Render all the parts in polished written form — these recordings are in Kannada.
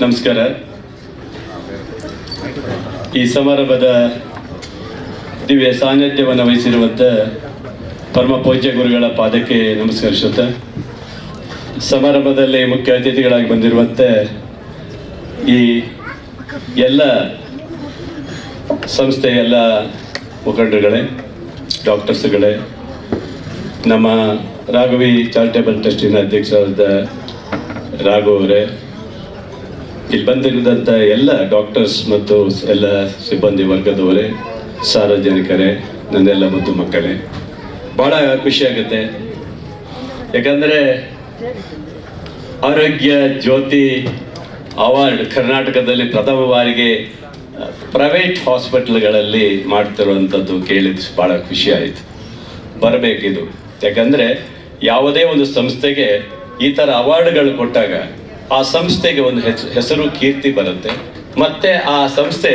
ನಮಸ್ಕಾರ. ಈ ಸಮಾರಂಭದ ದಿವ್ಯ ಸಾನ್ನಿಧ್ಯವನ್ನು ವಹಿಸಿರುವಂಥ ಪರಮ ಪೂಜ್ಯ ಗುರುಗಳ ಪಾದಕ್ಕೆ ನಮಸ್ಕರಿಸುತ್ತಾ, ಸಮಾರಂಭದಲ್ಲಿ ಮುಖ್ಯ ಅತಿಥಿಗಳಾಗಿ ಬಂದಿರುವಂಥ ಈ ಎಲ್ಲ ಸಂಸ್ಥೆಯ ಎಲ್ಲ ಮುಖಂಡರುಗಳೇ, ಡಾಕ್ಟರ್ಸ್ಗಳೇ, ನಮ್ಮ ರಾಘವಿ ಚಾರಿಟೇಬಲ್ ಟ್ರಸ್ಟಿನ ಅಧ್ಯಕ್ಷರಾದ ರಾಘು ಅವರೇ, ಇಲ್ಲಿ ಬಂದಿರಿದಂಥ ಎಲ್ಲ ಡಾಕ್ಟರ್ಸ್ ಮತ್ತು ಎಲ್ಲ ಸಿಬ್ಬಂದಿ ವರ್ಗದವರೇ, ಸಾರ್ವಜನಿಕರೇ, ನನ್ನೆಲ್ಲ ಮುದ್ದು ಮಕ್ಕಳೇ, ಭಾಳ ಖುಷಿಯಾಗುತ್ತೆ. ಯಾಕಂದರೆ ಆರೋಗ್ಯ ಜ್ಯೋತಿ ಅವಾರ್ಡ್ ಕರ್ನಾಟಕದಲ್ಲಿ ಪ್ರಥಮ ಬಾರಿಗೆ ಪ್ರೈವೇಟ್ ಹಾಸ್ಪಿಟಲ್ಗಳಲ್ಲಿ ಮಾಡ್ತಿರುವಂಥದ್ದು ಕೇಳಿದ್ದು ಭಾಳ ಖುಷಿ ಆಯಿತು. ಬರಬೇಕಿದು. ಯಾಕಂದರೆ ಯಾವುದೇ ಒಂದು ಸಂಸ್ಥೆಗೆ ಈ ಥರ ಅವಾರ್ಡ್ಗಳು ಕೊಟ್ಟಾಗ ಆ ಸಂಸ್ಥೆಗೆ ಒಂದು ಹೆಸರು, ಕೀರ್ತಿ ಬರುತ್ತೆ, ಮತ್ತೆ ಆ ಸಂಸ್ಥೆ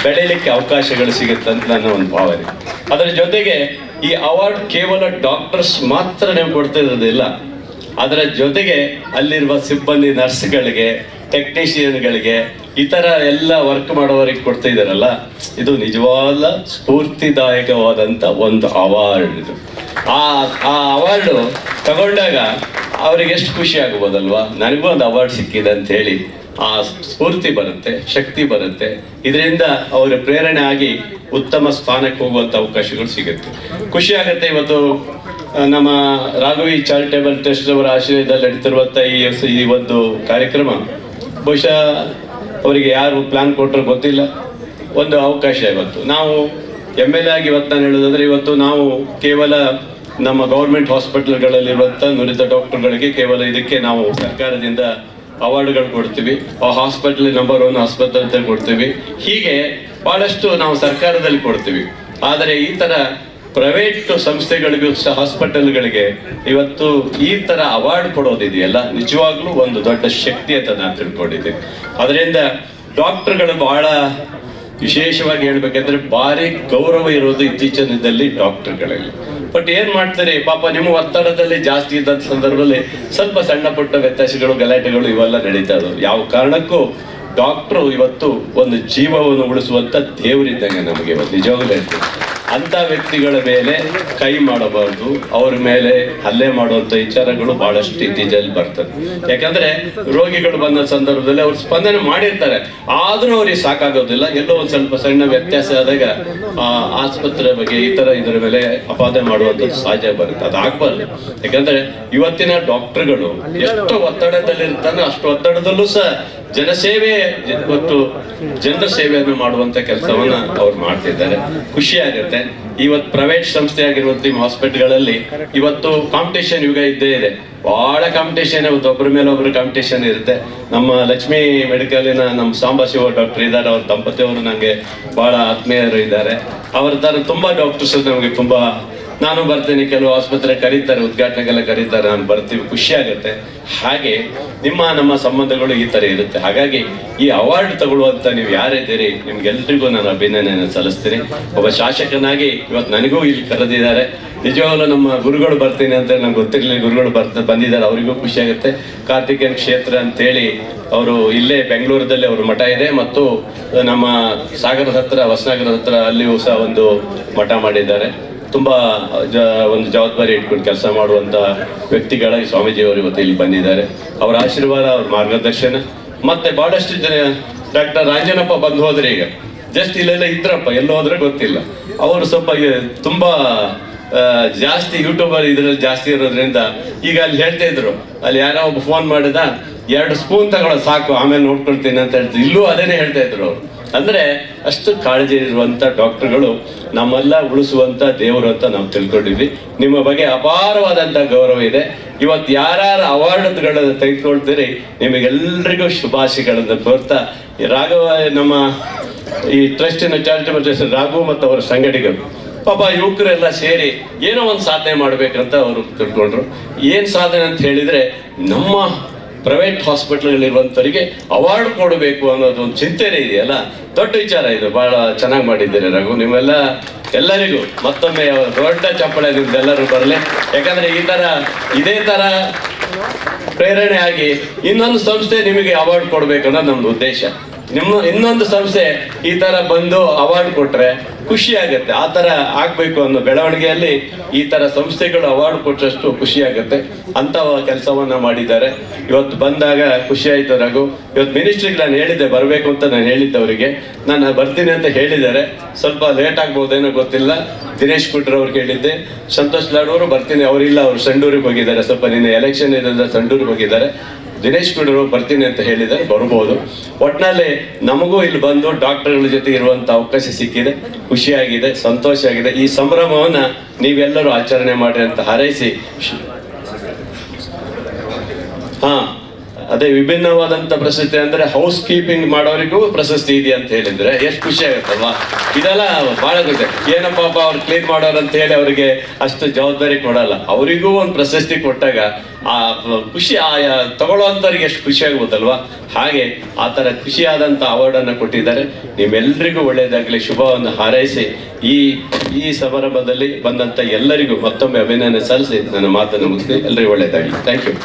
ಬೆಳೀಲಿಕ್ಕೆ ಅವಕಾಶಗಳು ಸಿಗುತ್ತೆ ಅಂತ ನನ್ನ ಒಂದು ಭಾವನೆ. ಅದರ ಜೊತೆಗೆ ಈ ಅವಾರ್ಡ್ ಕೇವಲ ಡಾಕ್ಟರ್ಸ್ ಮಾತ್ರ ನೀವು ಕೊಡ್ತಿರೋದಿಲ್ಲ, ಅದರ ಜೊತೆಗೆ ಅಲ್ಲಿರುವ ಸಿಬ್ಬಂದಿ, ನರ್ಸ್ಗಳಿಗೆ, ಟೆಕ್ನಿಷಿಯನ್ಗಳಿಗೆ, ಈ ಥರ ಎಲ್ಲ ವರ್ಕ್ ಮಾಡೋವರಿಗೆ ಕೊಡ್ತಾ ಇದ್ದಾರಲ್ಲ, ಇದು ನಿಜವಾದ ಸ್ಫೂರ್ತಿದಾಯಕವಾದಂಥ ಒಂದು ಅವಾರ್ಡ್. ಇದು ಆ ಅವಾರ್ಡು ತಗೊಂಡಾಗ ಅವ್ರಿಗೆ ಎಷ್ಟು ಖುಷಿ ಆಗ್ಬೋದಲ್ವಾ, ನನಗೂ ಒಂದು ಅವಾರ್ಡ್ ಸಿಕ್ಕಿದೆ ಅಂತ ಹೇಳಿ ಆ ಸ್ಫೂರ್ತಿ ಬರುತ್ತೆ, ಶಕ್ತಿ ಬರುತ್ತೆ. ಇದರಿಂದ ಅವರ ಪ್ರೇರಣೆ ಆಗಿ ಉತ್ತಮ ಸ್ಥಾನಕ್ಕೆ ಹೋಗುವಂಥ ಅವಕಾಶಗಳು ಸಿಗುತ್ತೆ. ಖುಷಿ ಆಗುತ್ತೆ. ಇವತ್ತು ನಮ್ಮ ರಾಘವಿ ಚಾರಿಟೇಬಲ್ ಟ್ರಸ್ಟ್ ಅವರ ಆಶ್ರಯದಲ್ಲಿ ನಡೀತಿರುವಂಥ ಈ ಒಂದು ಕಾರ್ಯಕ್ರಮ ಬಹುಶಃ ಅವರಿಗೆ ಯಾರು ಪ್ಲಾನ್ ಕೊಟ್ಟರು ಗೊತ್ತಿಲ್ಲ, ಒಂದು ಅವಕಾಶ. ಇವತ್ತು ನಾವು MLA ಆಗಿ ಇವತ್ತು ನಾನು ಹೇಳೋದಂದ್ರೆ, ಇವತ್ತು ನಾವು ಕೇವಲ ನಮ್ಮ ಗೌರ್ಮೆಂಟ್ ಹಾಸ್ಪಿಟಲ್ಗಳಲ್ಲಿರುವಂಥ ನುರಿತ ಡಾಕ್ಟರ್ಗಳಿಗೆ ಕೇವಲ ಇದಕ್ಕೆ ನಾವು ಸರ್ಕಾರದಿಂದ ಅವಾರ್ಡ್ಗಳು ಕೊಡ್ತೀವಿ, ಆ ಹಾಸ್ಪಿಟಲ್ ನಂಬರ್ 1 ಆಸ್ಪತ್ರೆ ಅಂತ ಕೊಡ್ತೀವಿ. ಹೀಗೆ ಭಾಳಷ್ಟು ನಾವು ಸರ್ಕಾರದಲ್ಲಿ ಕೊಡ್ತೀವಿ. ಆದರೆ ಈ ಥರ ಪ್ರೈವೇಟ್ ಸಂಸ್ಥೆಗಳಿಗೂ ಸಹ, ಹಾಸ್ಪಿಟಲ್ಗಳಿಗೆ ಇವತ್ತು ಈ ಥರ ಅವಾರ್ಡ್ ಕೊಡೋದಿದೆಯಲ್ಲ, ನಿಜವಾಗ್ಲೂ ಒಂದು ದೊಡ್ಡ ಶಕ್ತಿ ಅಂತ ನಾನು ತಿಳ್ಕೊಂಡಿದ್ದೀನಿ. ಅದರಿಂದ ಡಾಕ್ಟರ್ಗಳು ಬಹಳ ವಿಶೇಷವಾಗಿ ಹೇಳ್ಬೇಕಂದ್ರೆ ಭಾರಿ ಗೌರವ ಇರೋದು ಇತ್ತೀಚಿನ ದಿನದಲ್ಲಿ ಡಾಕ್ಟರ್ಗಳಲ್ಲಿ. ಬಟ್ ಏನ್ ಮಾಡ್ತಾರೆ ಪಾಪ, ನಿಮ್ಮ ಒತ್ತಡದಲ್ಲಿ ಜಾಸ್ತಿ ಇದ್ದಂಥ ಸಂದರ್ಭದಲ್ಲಿ ಸ್ವಲ್ಪ ಸಣ್ಣ ಪುಟ್ಟ ವ್ಯತ್ಯಾಸಗಳು, ಗಲಾಟೆಗಳು ಇವೆಲ್ಲ ನಡೀತಾ ಇದಾವೆ. ಯಾವ ಕಾರಣಕ್ಕೂ ಡಾಕ್ಟ್ರು ಇವತ್ತು ಒಂದು ಜೀವವನ್ನು ಉಳಿಸುವಂತ ದೇವರಿದ್ದಂಗೆ ನಮಗೆ ಇವತ್ತು ನಿಜವಾಗ್ಲೂ ಹೇಳ್ತೀವಿ. ಅಂತ ವ್ಯಕ್ತಿಗಳ ಮೇಲೆ ಕೈ ಮಾಡಬಾರ್ದು, ಅವ್ರ ಮೇಲೆ ಹಲ್ಲೆ ಮಾಡುವಂತ ವಿಚಾರಗಳು ಬಹಳಷ್ಟು ಇತ್ತೀಚೆಯಲ್ಲಿ ಬರ್ತದೆ. ಯಾಕಂದ್ರೆ ರೋಗಿಗಳು ಬಂದ ಸಂದರ್ಭದಲ್ಲಿ ಅವ್ರು ಸ್ಪಂದನೆ ಮಾಡಿರ್ತಾರೆ, ಆದ್ರೂ ಅವ್ರಿಗೆ ಸಾಕಾಗೋದಿಲ್ಲ. ಎಲ್ಲೋ ಒಂದ್ ಸ್ವಲ್ಪ ಸಣ್ಣ ವ್ಯತ್ಯಾಸ ಆದಾಗ ಆಸ್ಪತ್ರೆ ಬಗ್ಗೆ ಈ ತರ ಇದರ ಮೇಲೆ ಅಪಾದನೆ ಮಾಡುವಂಥದ್ದು ಸಹಜ ಬರುತ್ತೆ. ಅದಾಗಬಾರ್ದು. ಯಾಕಂದ್ರೆ ಇವತ್ತಿನ ಡಾಕ್ಟರ್ಗಳು ಎಷ್ಟು ಒತ್ತಡದಲ್ಲಿರ್ತಾನೆ, ಅಷ್ಟು ಒತ್ತಡದಲ್ಲೂ ಸಹ ಜನಸೇವೆ ಮತ್ತು ಜನರ ಸೇವೆಯನ್ನು ಮಾಡುವಂತ ಕೆಲಸವನ್ನ ಅವ್ರು ಮಾಡ್ತಿದ್ದಾರೆ. ಖುಷಿ ಆಗುತ್ತೆ. ಇವತ್ತು ಪ್ರೈವೇಟ್ ಸಂಸ್ಥೆ ಆಗಿರುವಂತ ಈ ಹಾಸ್ಪಿಟಲ್ಗಳಲ್ಲಿ ಇವತ್ತು ಕಾಂಪಿಟೇಷನ್ ಯುಗ ಇದ್ದೇ ಇದೆ. ಬಹಳ ಕಾಂಪಿಟೇಷನ್, ಒಬ್ಬರ ಮೇಲೆ ಒಬ್ರು ಕಾಂಪಿಟೇಷನ್ ಇರುತ್ತೆ. ನಮ್ಮ ಲಕ್ಷ್ಮೀ ಮೆಡಿಕಲಿನ ನಮ್ಮ ಸಾಂಬಶಿವ ಡಾಕ್ಟರ್ ಇದ್ದಾರೆ, ಅವ್ರ ದಂಪತಿಯವರು ನಂಗೆ ಬಹಳ ಆತ್ಮೀಯರು ಇದ್ದಾರೆ. ಅವ್ರ ತರ ತುಂಬಾ ಡಾಕ್ಟರ್ಸ್ ನಮಗೆ ತುಂಬಾ, ನಾನು ಬರ್ತೀನಿ, ಕೆಲವು ಆಸ್ಪತ್ರೆ ಕರೀತಾರೆ, ಉದ್ಘಾಟನೆಗೆಲ್ಲ ಕರೀತಾರೆ, ನಾನು ಬರ್ತೀವಿ, ಖುಷಿ ಆಗುತ್ತೆ. ಹಾಗೆ ನಮ್ಮ ಸಂಬಂಧಗಳು ಈ ತರ ಇರುತ್ತೆ. ಹಾಗಾಗಿ ಈ ಅವಾರ್ಡ್ ತಗೊಳ್ಳುವಂತ ನೀವು ಯಾರಿದ್ದೀರಿ, ನಿಮ್ಗೆಲ್ರಿಗೂ ನಾನು ಅಭಿನಂದನೆ ಸಲ್ಲಿಸ್ತೀನಿ. ಒಬ್ಬ ಶಾಸಕನಾಗಿ ಇವತ್ತು ನನಗೂ ಇಲ್ಲಿ ಕರೆದಿದ್ದಾರೆ. ನಿಜವಾಗ್ಲೂ ನಮ್ಮ ಗುರುಗಳು ಬರ್ತೀನಿ ಅಂತ ನಂಗೆ ಗೊತ್ತಿರಲಿಲ್ಲ, ಗುರುಗಳು ಬಂದಿದ್ದಾರೆ, ಅವರಿಗೂ ಖುಷಿ ಆಗುತ್ತೆ. ಕಾರ್ತಿಕೇಯನ್ ಕ್ಷೇತ್ರ ಅಂತೇಳಿ ಅವರು ಇಲ್ಲೇ ಬೆಂಗಳೂರದಲ್ಲಿ ಅವ್ರ ಮಠ ಇದೆ, ಮತ್ತು ನಮ್ಮ ಸಾಗರದ ಹತ್ರ, ಹೊಸನಗರದ ಹತ್ರ ಅಲ್ಲಿಯೂ ಸಹ ಒಂದು ಮಠ ಮಾಡಿದ್ದಾರೆ. ತುಂಬಾ ಒಂದು ಜವಾಬ್ದಾರಿ ಇಟ್ಕೊಂಡು ಕೆಲಸ ಮಾಡುವಂತ ವ್ಯಕ್ತಿಗಳಾಗಿ ಸ್ವಾಮೀಜಿಯವರು ಇವತ್ತು ಇಲ್ಲಿ ಬಂದಿದ್ದಾರೆ. ಅವರ ಆಶೀರ್ವಾದ, ಅವ್ರ ಮಾರ್ಗದರ್ಶನ, ಮತ್ತೆ ಬಹಳಷ್ಟು ಜನ ಡಾಕ್ಟರ್ ರಾಂಜನಪ್ಪ ಬಂದು ಹೋದ್ರೆ, ಈಗ ಜಸ್ಟ್ ಇಲ್ಲೆಲ್ಲ ಇದ್ರಪ್ಪ, ಎಲ್ಲೋ ಹೋದ್ರೆ ಗೊತ್ತಿಲ್ಲ. ಅವರು ಸ್ವಲ್ಪ ತುಂಬಾ ಜಾಸ್ತಿ ಯೂಟ್ಯೂಬರ್ ಇದ್ರಲ್ಲಿ ಜಾಸ್ತಿ ಇರೋದ್ರಿಂದ ಈಗ ಅಲ್ಲಿ ಹೇಳ್ತಾ ಇದ್ರು, ಅಲ್ಲಿ ಯಾರೋ ಒಬ್ಬ ಫೋನ್ ಮಾಡಿದ, 2 ಸ್ಪೂನ್ ತಗೊಳ್ಳೋ ಸಾಕು, ಆಮೇಲೆ ನೋಡ್ಕೊಳ್ತೀನಿ ಅಂತ ಹೇಳ್ತಾರೆ. ಇಲ್ಲೂ ಅದೇನೆ ಹೇಳ್ತಾ ಇದ್ರು ಅವರು. ಅಂದ್ರೆ ಅಷ್ಟು ಕಾಳಜಿ ಇರುವಂತ ಡಾಕ್ಟರ್ಗಳು ನಮ್ಮೆಲ್ಲ ಉಳಿಸುವಂತ ದೇವರು ಅಂತ ನಾವು ತಿಳ್ಕೊಂಡಿದ್ವಿ. ನಿಮ್ಮ ಬಗ್ಗೆ ಅಪಾರವಾದಂತ ಗೌರವ ಇದೆ. ಇವತ್ತು ಯಾರ್ಯಾರು ಅವಾರ್ಡ್ಗಳನ್ನು ತೆಗೆದುಕೊಳ್ತೀರಿ, ನಿಮಗೆಲ್ಲರಿಗೂ ಶುಭಾಶಯಗಳನ್ನು ಕೋರ್ತಾ, ರಾಘವ ನಮ್ಮ ಈ ಟ್ರಸ್ಟಿನ ಚಾರಿಟೇಬಲ್ ಟ್ರಸ್ಟ್ ರಾಘು ಮತ್ತು ಅವರ ಸಂಘಟಕರು ಪಾಪ ಯುವಕರೆಲ್ಲ ಸೇರಿ ಏನೋ ಒಂದು ಸಾಧನೆ ಮಾಡ್ಬೇಕಂತ ಅವರು ತಿಳ್ಕೊಂಡ್ರು. ಏನ್ ಸಾಧನೆ ಅಂತ ಹೇಳಿದ್ರೆ, ನಮ್ಮ ಪ್ರೈವೇಟ್ ಹಾಸ್ಪಿಟಲ್ಗಳಿರುವಂಥವರಿಗೆ ಅವಾರ್ಡ್ ಕೊಡಬೇಕು ಅನ್ನೋದು ಒಂದು ಚಿಂತನೆ ಇದೆಯಲ್ಲ, ದೊಡ್ಡ ವಿಚಾರ. ಇದು ಬಹಳ ಚೆನ್ನಾಗಿ ಮಾಡಿದ್ದೀರಿ ರಘು. ನಿಮ್ಮೆಲ್ಲ ಎಲ್ಲರಿಗೂ ಮತ್ತೊಮ್ಮೆ ದೊಡ್ಡ ಚಪ್ಪಳೆ ನಿಮ್ದೆಲ್ಲರೂ ಬರಲಿ. ಯಾಕಂದ್ರೆ ಇದೇ ತರ ಪ್ರೇರಣೆ ಆಗಿ ಇನ್ನೊಂದು ಸಂಸ್ಥೆ ನಿಮಗೆ ಅವಾರ್ಡ್ ಕೊಡ್ಬೇಕನ್ನೋದು ನಮ್ದು ಉದ್ದೇಶ. ಇನ್ನೊಂದು ಸಂಸ್ಥೆ ಈ ತರ ಬಂದು ಅವಾರ್ಡ್ ಕೊಟ್ರೆ ಖುಷಿ ಆಗುತ್ತೆ. ಆ ತರ ಆಗ್ಬೇಕು ಅನ್ನೋ ಬೆಳವಣಿಗೆಯಲ್ಲಿ ಈ ತರ ಸಂಸ್ಥೆಗಳು ಅವಾರ್ಡ್ ಕೊಟ್ಟರಷ್ಟು ಖುಷಿ ಆಗುತ್ತೆ. ಅಂತ ಕೆಲಸವನ್ನ ಮಾಡಿದ್ದಾರೆ. ಇವತ್ತು ಬಂದಾಗ ಖುಷಿ ಆಯ್ತು ರಘು. ಇವತ್ತು ಮಿನಿಸ್ಟ್ರಿಗೆ ನಾನು ಹೇಳಿದ್ದೆ ಬರಬೇಕು ಅಂತ, ನಾನು ಹೇಳಿದ್ದವರಿಗೆ ನಾನು ಬರ್ತೀನಿ ಅಂತ ಹೇಳಿದ್ದಾರೆ. ಸ್ವಲ್ಪ ಲೇಟ್ ಆಗ್ಬೋದೇನೋ ಗೊತ್ತಿಲ್ಲ. ದಿನೇಶ್ ಗುಡ್ರ ಅವ್ರಿಗೆ ಹೇಳಿದ್ದೆ, ಸಂತೋಷ್ ಲಾಡ್ ಅವರು ಬರ್ತೀನಿ, ಅವರಿಲ್ಲ, ಅವ್ರು ಸಂಡೂರಿಗೆ ಹೋಗಿದ್ದಾರೆ. ಸ್ವಲ್ಪ ನಿನ್ನೆ ಎಲೆಕ್ಷನ್ ಇರೋದ್ರಿಂದ ಸಂಡೂರಿಗೆ ಹೋಗಿದ್ದಾರೆ. ದಿನೇಶ್ ಗುಡ್ರು ಬರ್ತೀನಿ ಅಂತ ಹೇಳಿದ್ದಾರೆ, ಬರ್ಬೋದು. ಒಟ್ಟಿನಲ್ಲಿ ನಮಗೂ ಇಲ್ಲಿ ಬಂದು ಡಾಕ್ಟರ್ಗಳ ಜೊತೆ ಇರುವಂತ ಅವಕಾಶ ಸಿಕ್ಕಿದೆ, ಖುಷಿಯಾಗಿದೆ, ಸಂತೋಷ ಆಗಿದೆ. ಈ ಸಂಭ್ರಮವನ್ನ ನೀವೆಲ್ಲರೂ ಆಚರಣೆ ಮಾಡಿ ಅಂತ ಹಾರೈಸಿ, ಅದೇ ವಿಭಿನ್ನವಾದಂತ ಪ್ರಶಸ್ತಿ ಅಂದ್ರೆ ಹೌಸ್ ಕೀಪಿಂಗ್ ಮಾಡೋರಿಗೂ ಪ್ರಶಸ್ತಿ ಇದೆ ಅಂತ ಹೇಳಿದ್ರೆ ಎಷ್ಟು ಖುಷಿ ಆಗುತ್ತಲ್ವಾ. ಇದೆಲ್ಲ ಬಹಳ ಖುಷಿ. ಏನಪ್ಪ ಅವ್ರು ಕ್ಲೀನ್ ಮಾಡೋರು ಅಂತ ಹೇಳಿ ಅವರಿಗೆ ಅಷ್ಟು ಜವಾಬ್ದಾರಿ ಕೊಡಲ್ಲ. ಅವರಿಗೂ ಒಂದು ಪ್ರಶಸ್ತಿ ಕೊಟ್ಟಾಗ ಆ ಖುಷಿ ತಗೊಳ್ಳೋಂಥವ್ರಿಗೆ ಎಷ್ಟು ಖುಷಿ ಆಗ್ಬೋದಲ್ವಾ. ಹಾಗೆ ಆ ತರ ಖುಷಿಯಾದಂತ ಅವಾರ್ಡ್ ಅನ್ನು ಕೊಟ್ಟಿದ್ದಾರೆ. ನಿಮ್ಮೆಲ್ಲರಿಗೂ ಒಳ್ಳೇದಾಗಲಿ, ಶುಭವನ್ನು ಹಾರೈಸಿ ಈ ಸಮಾರಂಭದಲ್ಲಿ ಬಂದಂತ ಎಲ್ಲರಿಗೂ ಮತ್ತೊಮ್ಮೆ ಅಭಿನಂದನೆ ಸಲ್ಲಿಸಿ ನನ್ನ ಮಾತನ್ನು ಮುಗಿಸಿ. ಎಲ್ಲರಿಗೂ ಒಳ್ಳೇದಾಗಲಿ. Thank you.